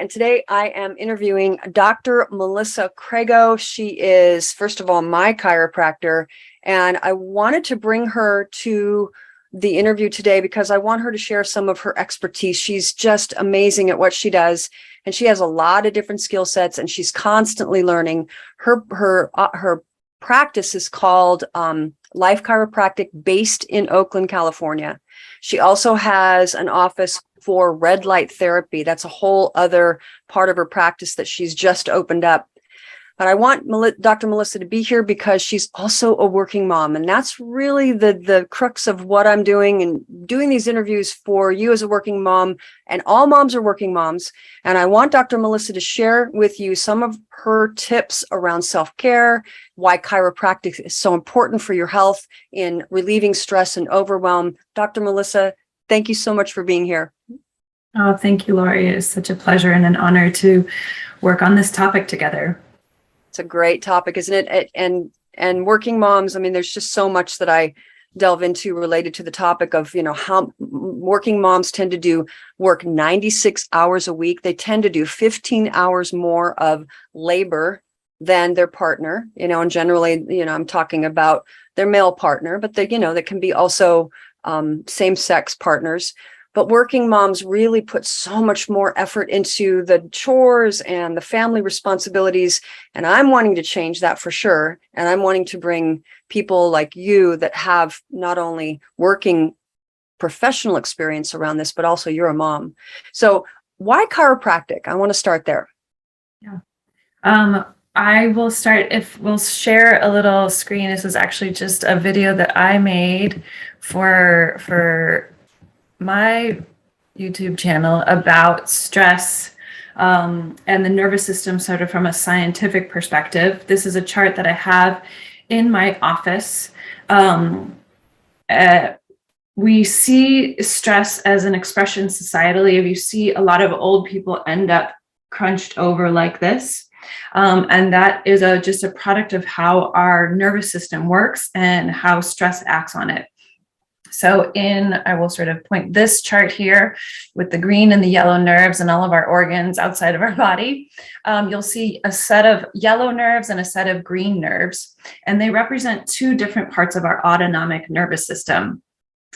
and today I am interviewing Dr. Melissa Crago. She is, first of all, my chiropractor, and I wanted to bring her to the interview today because I want her to share some of her expertise. She's just amazing at what she does, and she has a lot of different skill sets, and she's constantly learning. Her practice is called Life Chiropractic, based in Oakland, California. She also has an office for red light therapy. That's a whole other part of her practice that she's just opened up. But I want Dr. Melissa to be here because she's also a working mom. And that's really the crux of what I'm doing, and doing these interviews for you as a working mom. And all moms are working moms. And I want Dr. Melissa to share with you some of her tips around self-care, why chiropractic is so important for your health in relieving stress and overwhelm. Dr. Melissa, thank you so much for being here. Oh, thank you, Lori. It is such a pleasure and an honor to work on this topic together. It's a great topic, isn't it? And working moms, I mean, there's just so much that I delve into related to the topic of, how working moms tend to work 96 hours a week. They tend to do 15 hours more of labor than their partner, and generally, I'm talking about their male partner, but they can be also same-sex partners. But working moms really put so much more effort into the chores and the family responsibilities. And I'm wanting to change that for sure. And I'm wanting to bring people like you that have not only working professional experience around this, but also you're a mom. So why chiropractic? I want to start there. Yeah. I will start, if we'll share a little screen. This is actually just a video that I made for my YouTube channel about stress and the nervous system, sort of from a scientific perspective. This is a chart that I have in my office. We see stress as an expression societally. If you see a lot of old people end up crunched over like this. And that is just a product of how our nervous system works and how stress acts on it. So I will sort of point this chart here with the green and the yellow nerves and all of our organs outside of our body. You'll see a set of yellow nerves and a set of green nerves, and they represent two different parts of our autonomic nervous system.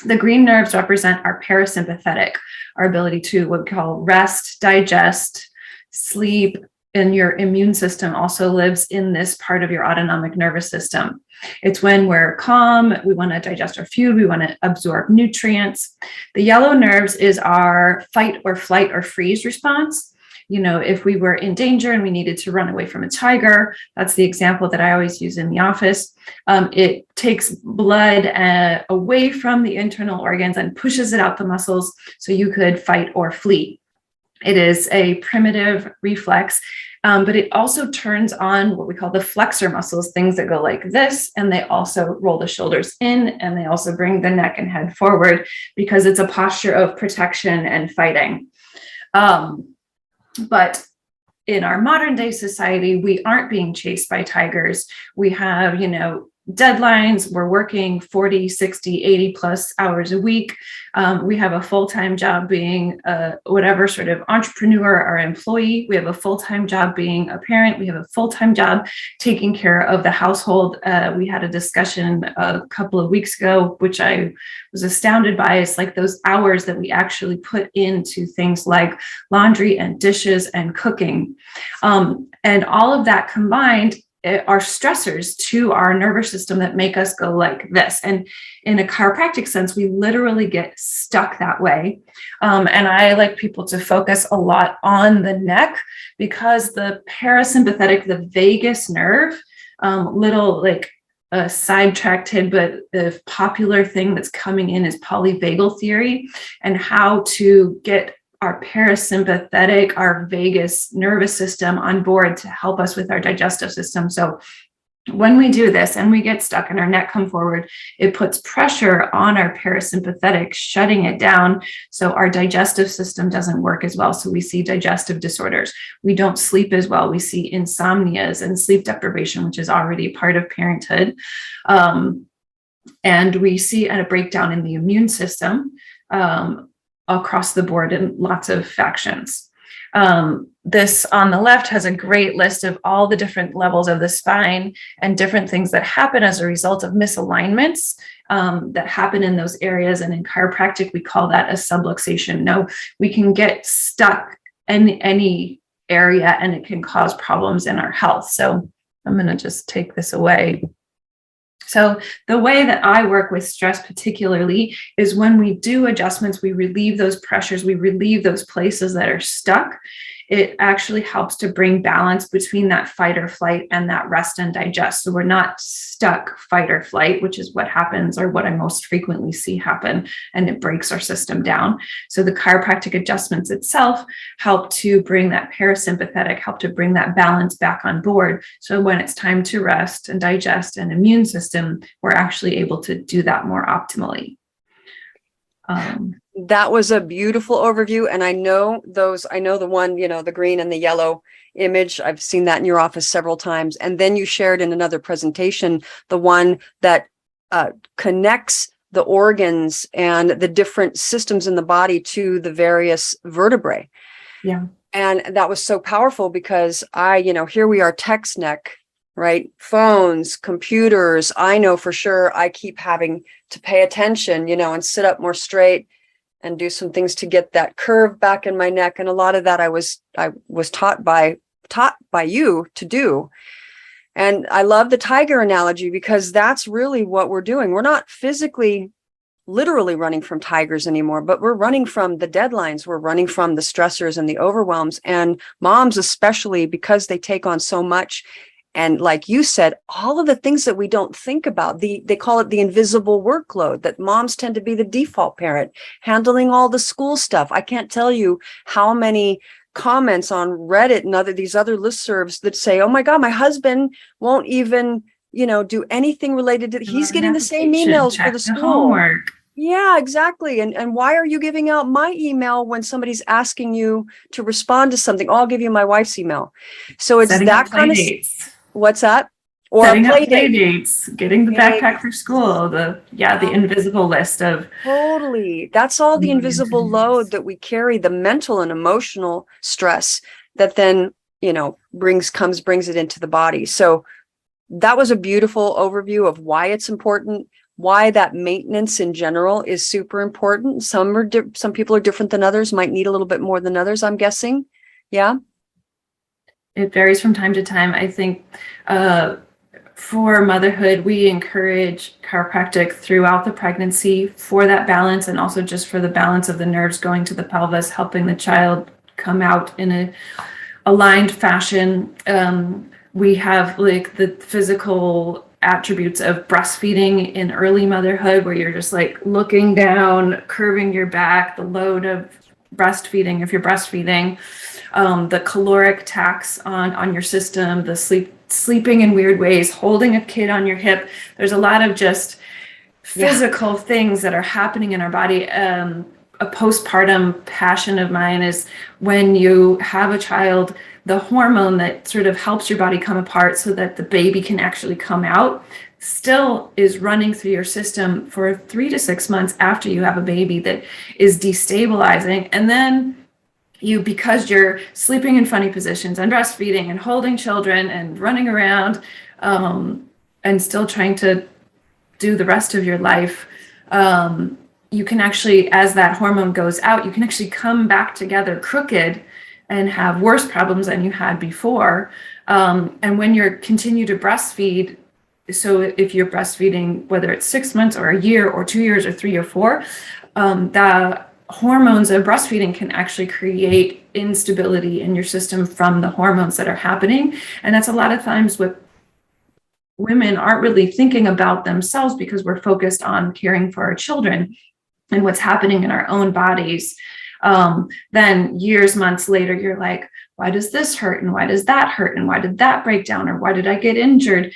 The green nerves represent our parasympathetic, our ability to what we call rest, digest, sleep, and your immune system also lives in this part of your autonomic nervous system. It's when we're calm, we want to digest our food, we want to absorb nutrients. The yellow nerves is our fight or flight or freeze response. If we were in danger and we needed to run away from a tiger, that's the example that I always use in the office. It takes blood away from the internal organs and pushes it out the muscles so you could fight or flee. It is a primitive reflex, but it also turns on what we call the flexor muscles, things that go like this, and they also roll the shoulders in, and they also bring the neck and head forward because it's a posture of protection and fighting. But in our modern day society, we aren't being chased by tigers. We have, deadlines. We're working 40, 60, 80 plus hours a week. We have a full-time job being whatever sort of entrepreneur or employee. We have a full-time job being a parent. We have a full-time job taking care of the household. We had a discussion a couple of weeks ago, which I was astounded by. It's like those hours that we actually put into things like laundry and dishes and cooking. And all of that combined are stressors to our nervous system that make us go like this. And in a chiropractic sense, we literally get stuck that way. And I like people to focus a lot on the neck because the parasympathetic, the vagus nerve, a sidetracked tidbit, the popular thing that's coming in is polyvagal theory and how to get our parasympathetic, our vagus nervous system on board to help us with our digestive system. So when we do this and we get stuck and our neck come forward, it puts pressure on our parasympathetic, shutting it down. So our digestive system doesn't work as well. So we see digestive disorders. We don't sleep as well. We see insomnias and sleep deprivation, which is already part of parenthood. And we see a breakdown in the immune system. Across the board in lots of factions. this on the left has a great list of all the different levels of the spine and different things that happen as a result of misalignments that happen in those areas. And in chiropractic, we call that a subluxation. No, we can get stuck in any area and it can cause problems in our health. So I'm going to just take this away. So the way that I work with stress particularly is when we do adjustments, we relieve those pressures, we relieve those places that are stuck. It actually helps to bring balance between that fight or flight and that rest and digest. So we're not stuck fight or flight, which is what happens, or what I most frequently see happen, and it breaks our system down. So the chiropractic adjustments itself help to bring that parasympathetic, help to bring that balance back on board. So when it's time to rest and digest and immune system, we're actually able to do that more optimally. That was a beautiful overview. And I know the one, the green and the yellow image. I've seen that in your office several times. And then you shared in another presentation, the one that connects the organs and the different systems in the body to the various vertebrae. Yeah. And that was so powerful because here we are, tech's neck, right? Phones, computers. I know for sure I keep having to pay attention, and sit up more straight and do some things to get that curve back in my neck. And a lot of that I was taught by you to do. And I love the tiger analogy because that's really what we're doing. We're not physically, literally running from tigers anymore, but we're running from the deadlines. We're running from the stressors and the overwhelms. And moms, especially, because they take on so much. And like you said, all of the things that we don't think about, they call it the invisible workload, that moms tend to be the default parent, handling all the school stuff. I can't tell you how many comments on Reddit and these other listservs that say, oh my God, my husband won't even, do anything related to, he's getting the same emails for the school. Homework. Yeah, exactly. And why are you giving out my email when somebody's asking you to respond to something? Oh, I'll give you my wife's email. So it's Setting that kind of dates. What's that? Or setting up play dates, getting the backpack for school, the invisible list of. Totally. That's all the invisible load that we carry, the mental and emotional stress that then, brings it into the body. So that was a beautiful overview of why it's important, why that maintenance in general is super important. Some people are different than others, might need a little bit more than others, I'm guessing. Yeah. It varies from time to time. I think for motherhood, we encourage chiropractic throughout the pregnancy for that balance, and also just for the balance of the nerves going to the pelvis, helping the child come out in a aligned fashion. We have like the physical attributes of breastfeeding in early motherhood, where you're just like looking down, curving your back, the load of breastfeeding if you're breastfeeding, the caloric tax on your system, the sleeping in weird ways, holding a kid on your hip. There's a lot of just physical things that are happening in our body. A postpartum passion of mine is when you have a child, the hormone that sort of helps your body come apart so that the baby can actually come out still is running through your system for 3 to 6 months after you have a baby, that is destabilizing. And then because you're sleeping in funny positions and breastfeeding and holding children and running around and still trying to do the rest of your life, you can actually, as that hormone goes out, you can actually come back together crooked and have worse problems than you had before. And when you continue to breastfeed, so if you're breastfeeding, whether it's 6 months or a year or 2 years or 3 or 4, the hormones of breastfeeding can actually create instability in your system from the hormones that are happening. And that's a lot of times what women aren't really thinking about themselves, because we're focused on caring for our children and what's happening in our own bodies. Then years, months later, you're like, why does this hurt? And why does that hurt? And why did that break down? Or why did I get injured?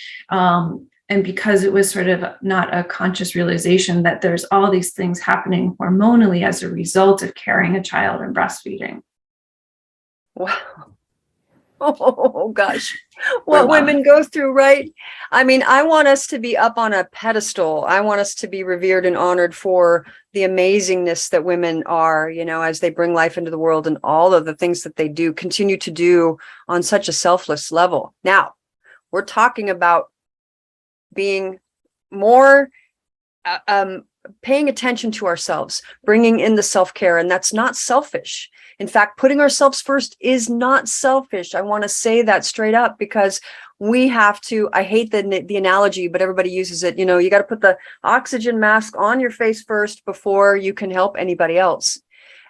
And because it was sort of not a conscious realization that there's all these things happening hormonally as a result of carrying a child and breastfeeding. Wow. Oh gosh, We're what loving women go through, right? I mean, I want us to be up on a pedestal. I want us to be revered and honored for the amazingness that women are, as they bring life into the world and all of the things that they do, continue to do on such a selfless level. Now, we're talking about being more uh, um, paying attention to ourselves, bringing in the self-care, and that's not selfish. In fact, putting ourselves first is not selfish. I want to say that straight up because we have to, I hate the analogy, but everybody uses it. You got to put the oxygen mask on your face first before you can help anybody else.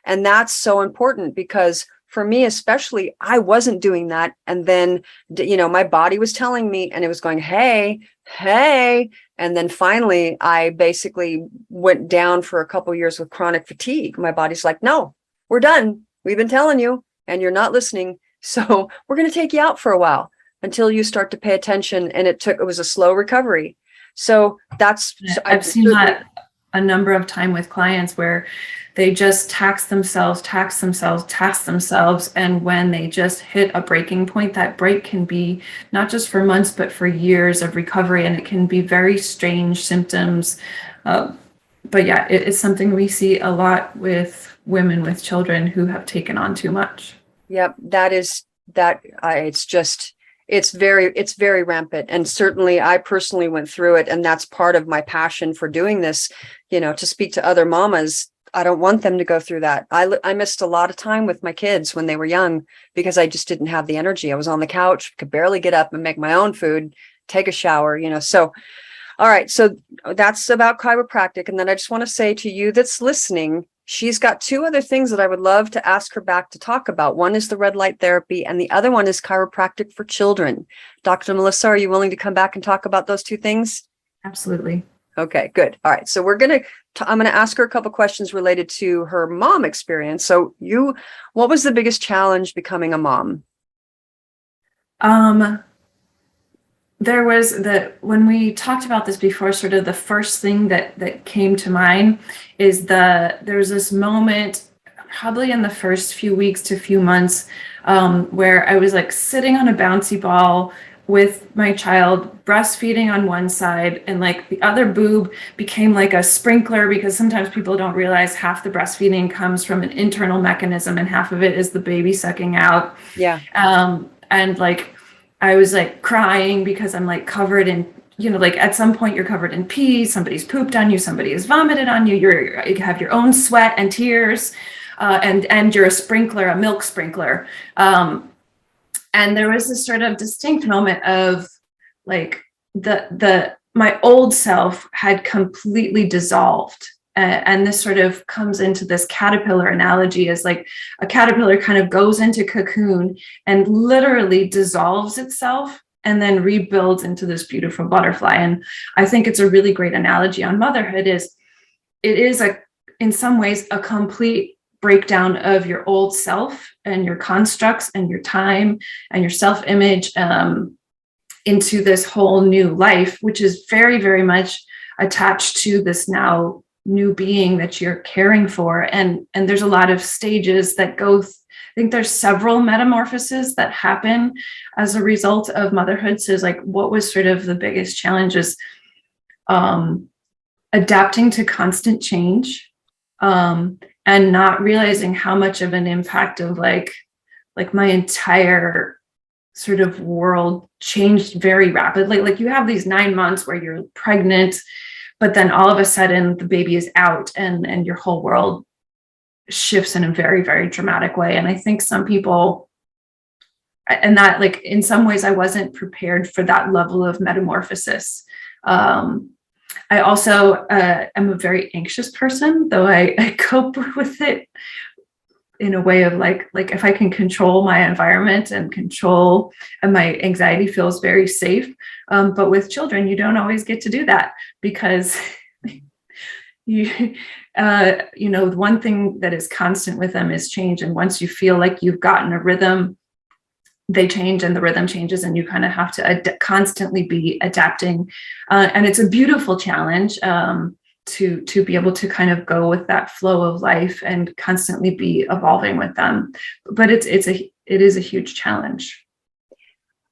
And that's so important because for me, especially, I wasn't doing that. And then, my body was telling me and it was going, hey, hey. And then finally, I basically went down for a couple of years with chronic fatigue. My body's like, no, we're done. We've been telling you and you're not listening. So we're going to take you out for a while until you start to pay attention. And it was a slow recovery. So that's, I've seen that a number of times with clients where they just tax themselves. And when they just hit a breaking point, that break can be not just for months, but for years of recovery. And it can be very strange symptoms. But yeah, it's something we see a lot with women with children who have taken on too much. Yep. It's very rampant. And certainly I personally went through it. And that's part of my passion for doing this, to speak to other mamas. I don't want them to go through that. I missed a lot of time with my kids when they were young because I just didn't have the energy. I was on the couch, could barely get up and make my own food, take a shower, so. All right. So that's about chiropractic. And then I just want to say to you that's listening, she's got two other things that I would love to ask her back to talk about. One is the red light therapy, and the other one is chiropractic for children. Dr. Melissa, are you willing to come back and talk about those two things? Absolutely. Okay, good. All right. So I'm going to ask her a couple questions related to her mom experience. So what was the biggest challenge becoming a mom? There was when we talked about this before, sort of the first thing that came to mind is there was this moment probably in the first few weeks to few months where I was like sitting on a bouncy ball with my child, breastfeeding on one side, and like the other boob became like a sprinkler, because sometimes people don't realize half the breastfeeding comes from an internal mechanism and half of it is the baby sucking out. Yeah. And like I was like crying because I'm like covered in, like at some point you're covered in pee, somebody's pooped on you, somebody has vomited on you, you have your own sweat and tears, and you're a sprinkler, a milk sprinkler. And there was this sort of distinct moment of like my old self had completely dissolved. And this sort of comes into this caterpillar analogy, as like a caterpillar kind of goes into cocoon and literally dissolves itself and then rebuilds into this beautiful butterfly. And I think it's a really great analogy on motherhood. It is in some ways a complete breakdown of your old self and your constructs and your time and your self-image into this whole new life, which is very, very much attached to this now new being that you're caring for. And there's a lot of stages that go. I think there's several metamorphoses that happen as a result of motherhood. So it's like, what was sort of the biggest challenges? Adapting to constant change, and not realizing how much of an impact of like my entire sort of world changed very rapidly. Like you have these 9 months where you're pregnant, but then all of a sudden the baby is out and your whole world shifts in a very, very dramatic way. And I think some people, and that like in some ways I wasn't prepared for that level of metamorphosis. I also am a very anxious person, though I cope with it in a way of like if I can control my environment and my anxiety feels very safe. But with children, you don't always get to do that, because one thing that is constant with them is change. And once you feel like you've gotten a rhythm, they change and the rhythm changes, and you kind of have to constantly be adapting. And it's a beautiful challenge to be able to kind of go with that flow of life and constantly be evolving with them. But it is a huge challenge.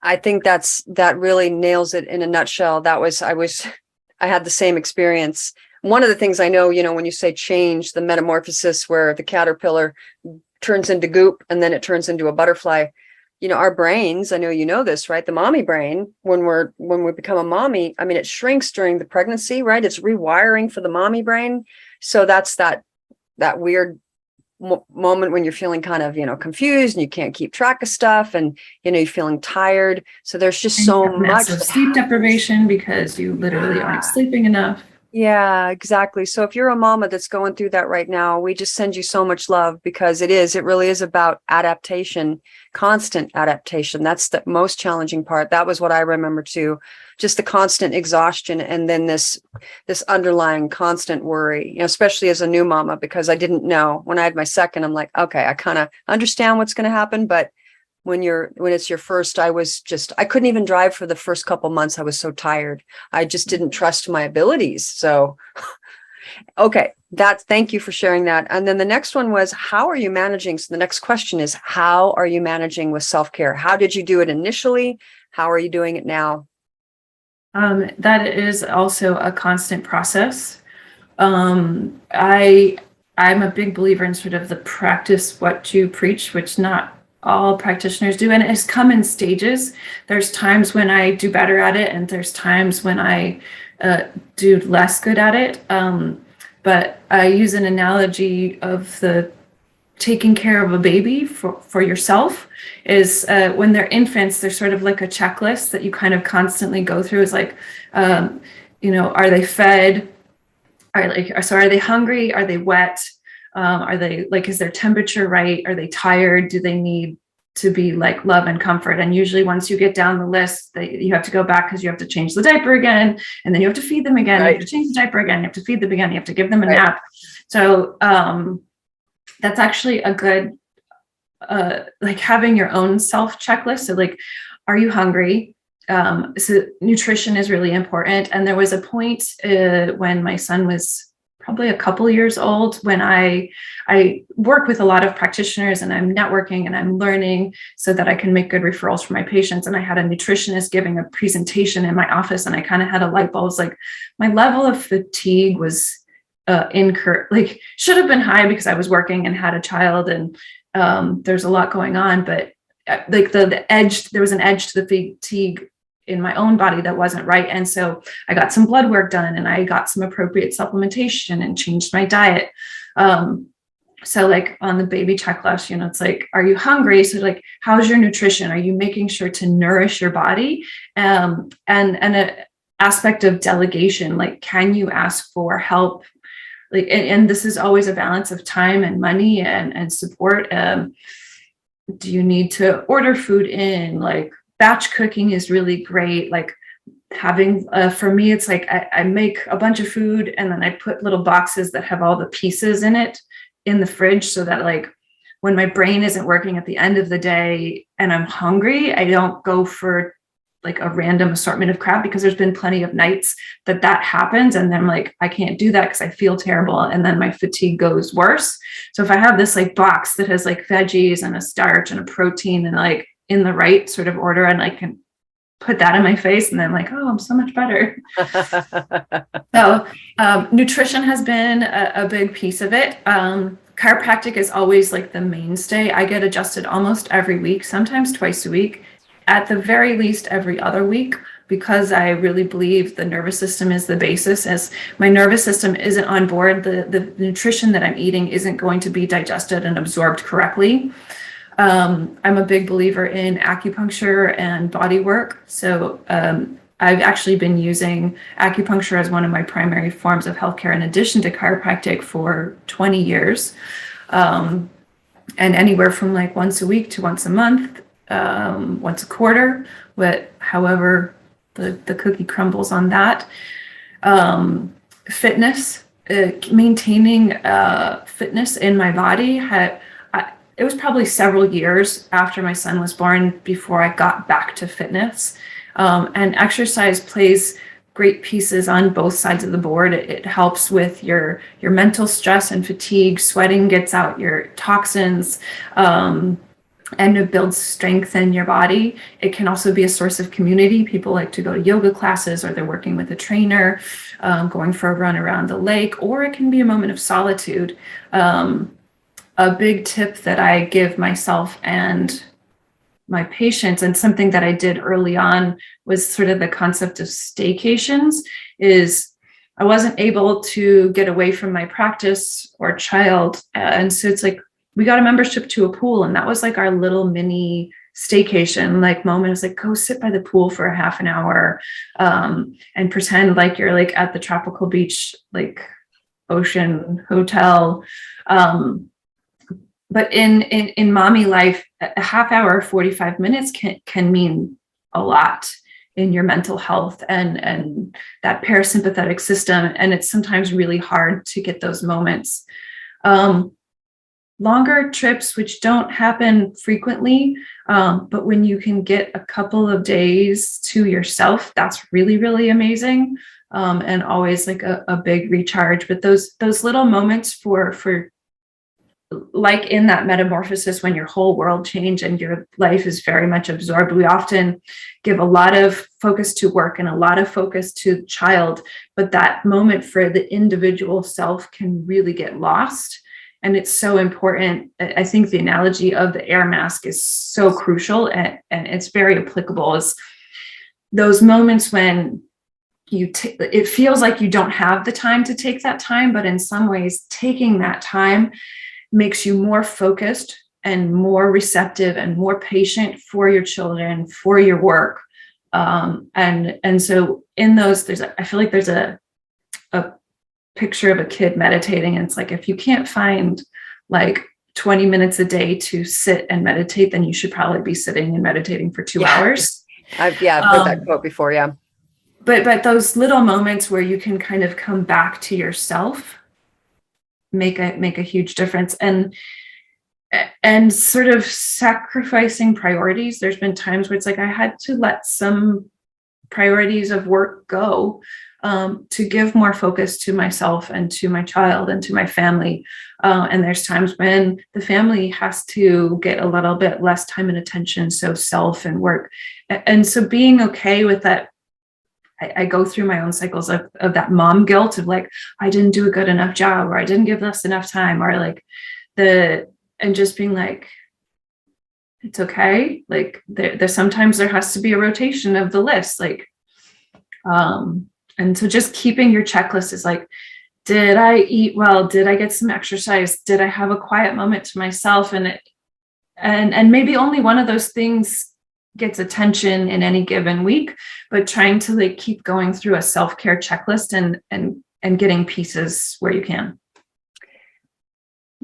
I think that really nails it in a nutshell. I had the same experience. One of the things I know, when you say change, the metamorphosis where the caterpillar turns into goop and then it turns into a butterfly, our brains, I know you know this, right? The mommy brain, when we become a mommy, I mean, it shrinks during the pregnancy, right? It's rewiring for the mommy brain. So that's that weird moment when you're feeling kind of, confused and you can't keep track of stuff and, you're feeling tired. So there's just so much sleep deprivation because you literally aren't sleeping enough. Yeah, exactly. So if you're a mama that's going through that right now, we just send you so much love because it really is about adaptation, constant adaptation. That's the most challenging part. That was what I remember too, just the constant exhaustion and then this underlying constant worry, especially as a new mama, because I didn't know. When I had my second, I'm like, okay, I kind of understand what's going to happen, but when it's your first, I couldn't even drive for the first couple months. I was so tired. I just didn't trust my abilities. So, okay, thank you for sharing that. And then the next one was, how are you managing? So the next question is, how are you managing with self-care? How did you do it initially? How are you doing it now? That is also a constant process. I'm a big believer in sort of the practice what you preach, which not all practitioners do, and it has come in stages. There's times when I do better at it, and there's times when I do less good at it. But I use an analogy of the taking care of a baby for yourself is when they're infants, they're sort of like a checklist that you kind of constantly go through. Is like, are they fed? Are they hungry? Are they wet? Are they is their temperature right? Are they tired? Do they need to be love and comfort? And usually once you get down the list, you have to go back because you have to change the diaper again, and then you have to feed them again. Right. You have to change the diaper again. You have to feed them again. You have to give them a nap. So that's actually a good, having your own self checklist. So are you hungry? So nutrition is really important. And there was a point when my son was probably a couple years old when I work with a lot of practitioners and I'm networking and I'm learning so that I can make good referrals for my patients. And I had a nutritionist giving a presentation in my office, and I kind of had a light bulb. It was my level of fatigue was incorrect, should have been high because I was working and had a child, and there's a lot going on, but the edge, there was an edge to the fatigue in my own body that wasn't right. And so I got some blood work done, and I got some appropriate supplementation and changed my diet. So on the baby checklist, it's are you hungry? So how's your nutrition? Are you making sure to nourish your body? And an aspect of delegation, can you ask for help? And this is always a balance of time and money and support. Do you need to order food in? Batch cooking is really great. Having, for me, it's I make a bunch of food and then I put little boxes that have all the pieces in it in the fridge so that when my brain isn't working at the end of the day and I'm hungry, I don't go for a random assortment of crap, because there's been plenty of nights that happens. And then I can't do that because I feel terrible. And then my fatigue goes worse. So if I have this box that has veggies and a starch and a protein and in the right sort of order, and I can put that in my face, and then oh, I'm so much better. So nutrition has been a big piece of it. Chiropractic is always the mainstay. I get adjusted almost every week, sometimes twice a week, at the very least every other week, because I really believe the nervous system is the basis. As my nervous system isn't on board, the nutrition that I'm eating isn't going to be digested and absorbed correctly. I'm a big believer in acupuncture and body work. So I've actually been using acupuncture as one of my primary forms of healthcare in addition to chiropractic for 20 years. And anywhere from once a week to once a month, once a quarter, however the cookie crumbles on that. Fitness, maintaining fitness in my body it was probably several years after my son was born before I got back to fitness. And exercise plays great pieces on both sides of the board. It helps with your mental stress and fatigue. Sweating gets out your toxins. and it builds strength in your body. It can also be a source of community. People like to go to yoga classes, or they're working with a trainer, going for a run around the lake, or it can be a moment of solitude. A big tip that I give myself and my patients, and something that I did early on, was sort of the concept of staycations. Is I wasn't able to get away from my practice or child, and so it's like we got a membership to a pool, and that was like our little mini staycation like moment. It's like, go sit by the pool for a half an hour, and pretend like you're like at the tropical beach, like ocean hotel. But in mommy life, a half hour, 45 minutes can mean a lot in your mental health and that parasympathetic system. And it's sometimes really hard to get those moments. Longer trips, which don't happen frequently, but when you can get a couple of days to yourself, that's really, really amazing. And always like a big recharge. But those little moments for like in that metamorphosis, when your whole world changed and your life is very much absorbed, we often give a lot of focus to work and a lot of focus to child, but that moment for the individual self can really get lost. And it's so important. I think the analogy of the air mask is so crucial, and it's very applicable. Is those moments when it feels like you don't have the time to take that time, but in some ways taking that time makes you more focused and more receptive and more patient for your children, for your work. And so in those, I feel like there's a picture of a kid meditating. And it's like, if you can't find like 20 minutes a day to sit and meditate, then you should probably be sitting and meditating for 2 hours. I've heard that quote before. Yeah. But those little moments where you can kind of come back to yourself make a huge difference. And sort of sacrificing priorities. There's been times where it's like I had to let some priorities of work go, to give more focus to myself and to my child and to my family. And there's times when the family has to get a little bit less time and attention, so self and work. And so being okay with that. I go through my own cycles of that mom guilt of like, I didn't do a good enough job, or I didn't give this enough time, or like and just being like, it's okay. Like there sometimes there has to be a rotation of the list. Like, and so just keeping your checklist is like, did I eat well? Did I get some exercise? Did I have a quiet moment to myself? And maybe only one of those things gets attention in any given week, but trying to like keep going through a self-care checklist and getting pieces where you can.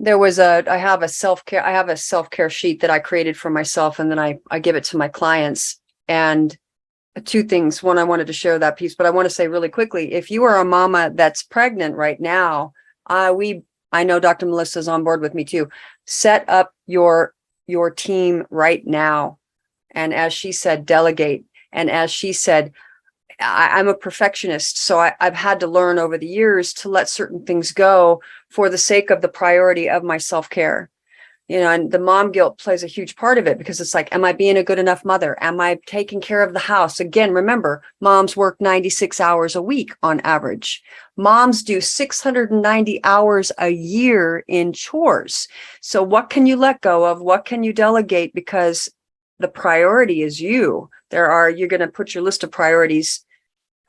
I have a self-care sheet that I created for myself, and then I give it to my clients. And two things. One, I wanted to share that piece, but I want to say really quickly, if you are a mama that's pregnant right now, I know Dr. Melissa's on board with me too. Set up your team right now. And as she said, delegate. And as she said, I'm a perfectionist. So I've had to learn over the years to let certain things go for the sake of the priority of my self-care. And the mom guilt plays a huge part of it, because it's like, am I being a good enough mother? Am I taking care of the house? Again, remember, moms work 96 hours a week on average. Moms do 690 hours a year in chores. So what can you let go of? What can you delegate? Because the priority is you. You're going to put your list of priorities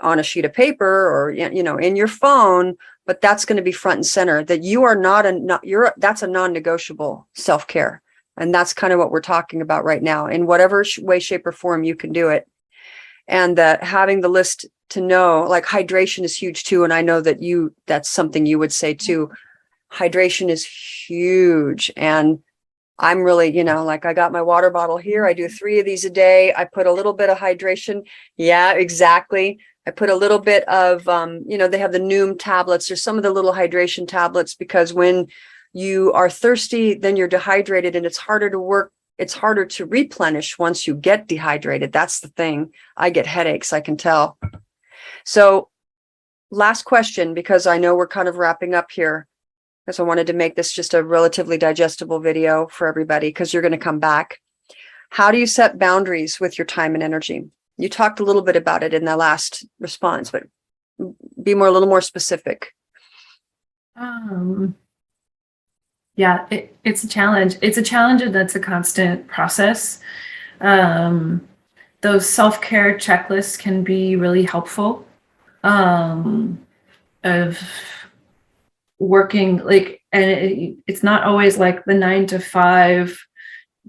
on a sheet of paper or, in your phone, but that's going to be front and center, that you are that's a non-negotiable self-care. And that's kind of what we're talking about right now, in whatever way, shape, or form you can do it. And that having the list to know, like hydration is huge too. And I know that that's something you would say too. Hydration is huge. And I'm really, like I got my water bottle here. I do 3 of these a day. I put a little bit of hydration. Yeah, exactly. I put a little bit of, they have the Noom tablets or some of the little hydration tablets, because when you are thirsty, then you're dehydrated and it's harder to work. It's harder to replenish once you get dehydrated. That's the thing. I get headaches, I can tell. So last question, because I know we're kind of wrapping up here. because I wanted to make this just a relatively digestible video for everybody, because you're going to come back. How do you set boundaries with your time and energy? You talked a little bit about it in the last response, but be a little more specific. Yeah, it's a challenge. It's a challenge, and that's a constant process. Those self-care checklists can be really helpful, of working like, and it's not always like the 9 to 5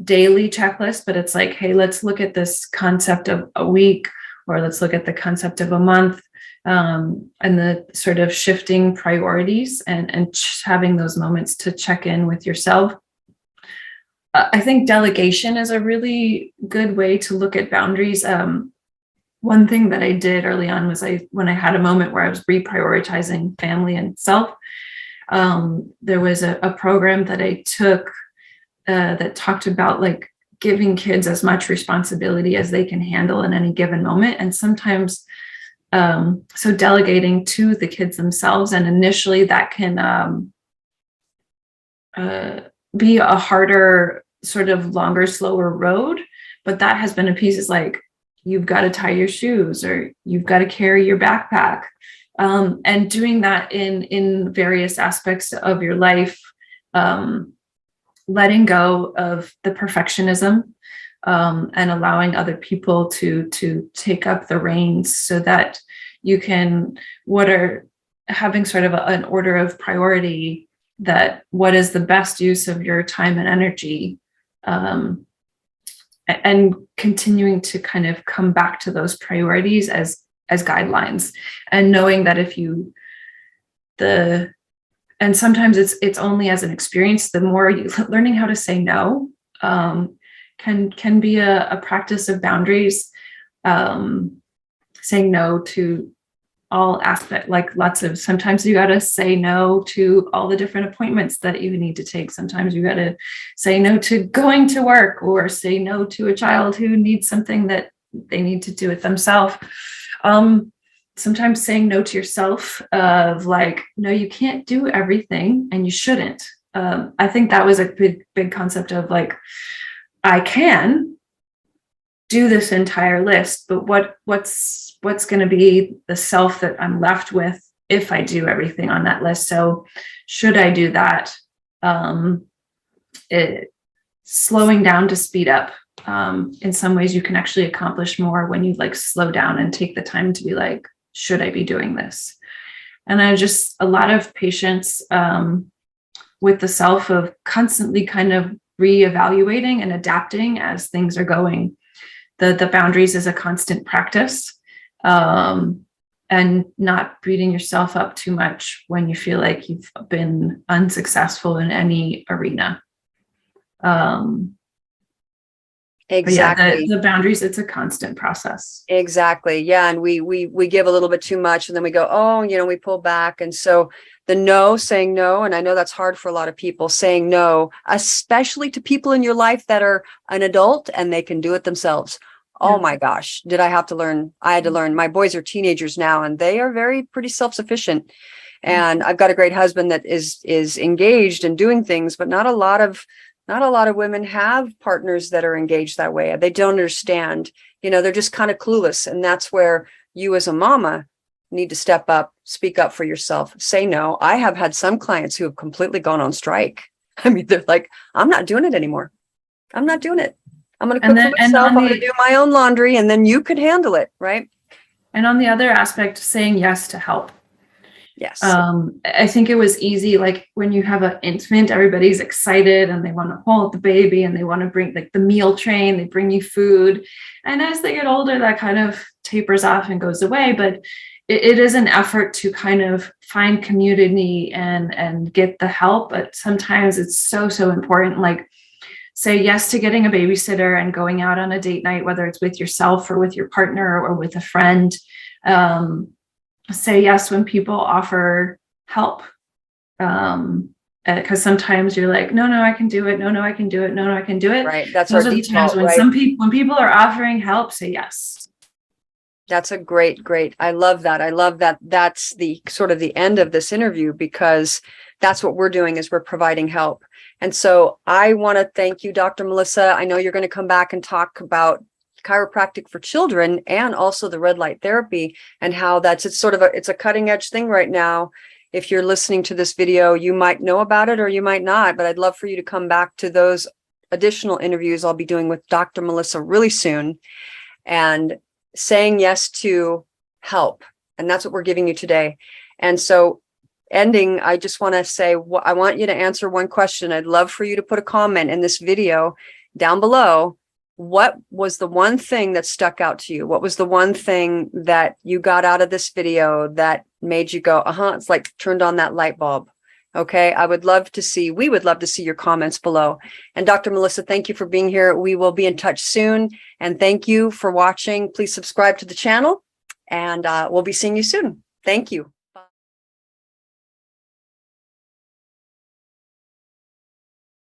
daily checklist, but it's like, hey, let's look at this concept of a week, or let's look at the concept of a month, and the sort of shifting priorities, and having those moments to check in with yourself. I think delegation is a really good way to look at boundaries. One thing that I did early on was when I had a moment where I was reprioritizing family and self, there was a program that I took that talked about like giving kids as much responsibility as they can handle in any given moment. And sometimes, so delegating to the kids themselves, and initially that can be a harder, sort of longer, slower road. But that has been a piece, is like, you've got to tie your shoes, or you've got to carry your backpack. And doing that in various aspects of your life, letting go of the perfectionism, and allowing other people to take up the reins, so that you can, having sort of an order of priority, that what is the best use of your time and energy, and continuing to kind of come back to those priorities as guidelines, and knowing that and sometimes it's only as an experience, the more you learning how to say no, can be a practice of boundaries, saying no to all aspect, like sometimes you got to say no to all the different appointments that you need to take. Sometimes you got to say no to going to work, or say no to a child who needs something that they need to do it themselves. Sometimes saying no to yourself, of like, no, you can't do everything, and you shouldn't. I think that was a big concept of like, I can do this entire list, but what's going to be the self that I'm left with if I do everything on that list? So should I do that? Slowing down to speed up. In some ways you can actually accomplish more when you like slow down and take the time to be like, should I be doing this? And a lot of patience, with the self, of constantly kind of reevaluating and adapting as things are going. The boundaries is a constant practice, and not beating yourself up too much when you feel like you've been unsuccessful in any arena. Exactly. Yeah, the boundaries, it's a constant process. Exactly. Yeah. And we give a little bit too much, and then we go, oh, we pull back. And so saying no. And I know that's hard for a lot of people, saying no, especially to people in your life that are an adult and they can do it themselves. Oh my gosh. I had to learn. My boys are teenagers now, and they are pretty self-sufficient. And I've got a great husband that is engaged and doing things, but not a lot of women have partners that are engaged that way. They don't understand, they're just kind of clueless. And that's where you as a mama need to step up, speak up for yourself, say no. I have had some clients who have completely gone on strike. I mean, they're like, I'm not doing it anymore. I'm not doing it. I'm going to cook for myself. I'm going to do my own laundry, and then you could handle it. Right. And on the other aspect, saying yes to help. Yes. I think it was easy. Like when you have an infant, everybody's excited and they want to hold the baby, and they want to bring like the meal train, they bring you food. And as they get older, that kind of tapers off and goes away. But it is an effort to kind of find community and get the help. But sometimes it's so important. Like say yes to getting a babysitter and going out on a date night, whether it's with yourself or with your partner or with a friend. Say yes when people offer help. Because sometimes you're like, no, I can do it. No, I can do it. No, I can do it. Right. That's those our are the default, times when when people are offering help, say yes. That's a great. I love that. That's the sort of the end of this interview, because that's what we're doing, is we're providing help. And so I want to thank you, Dr. Melissa. I know you're going to come back and talk about chiropractic for children and also the red light therapy, and how it's sort of it's a cutting edge thing right now. If you're listening to this video, you might know about it or you might not, but I'd love for you to come back to those additional interviews I'll be doing with Dr. Melissa really soon, and saying yes to help. And that's what we're giving you today. And so ending, I just want to say, I want you to answer one question. I'd love for you to put a comment in this video down below. What was the one thing that stuck out to you? What was the one thing that you got out of this video that made you go, it's like turned on that light bulb? Okay, we would love to see your comments below. And Dr. Melissa, thank you for being here. We will be in touch soon. And thank you for watching. Please subscribe to the channel, and we'll be seeing you soon. Thank you.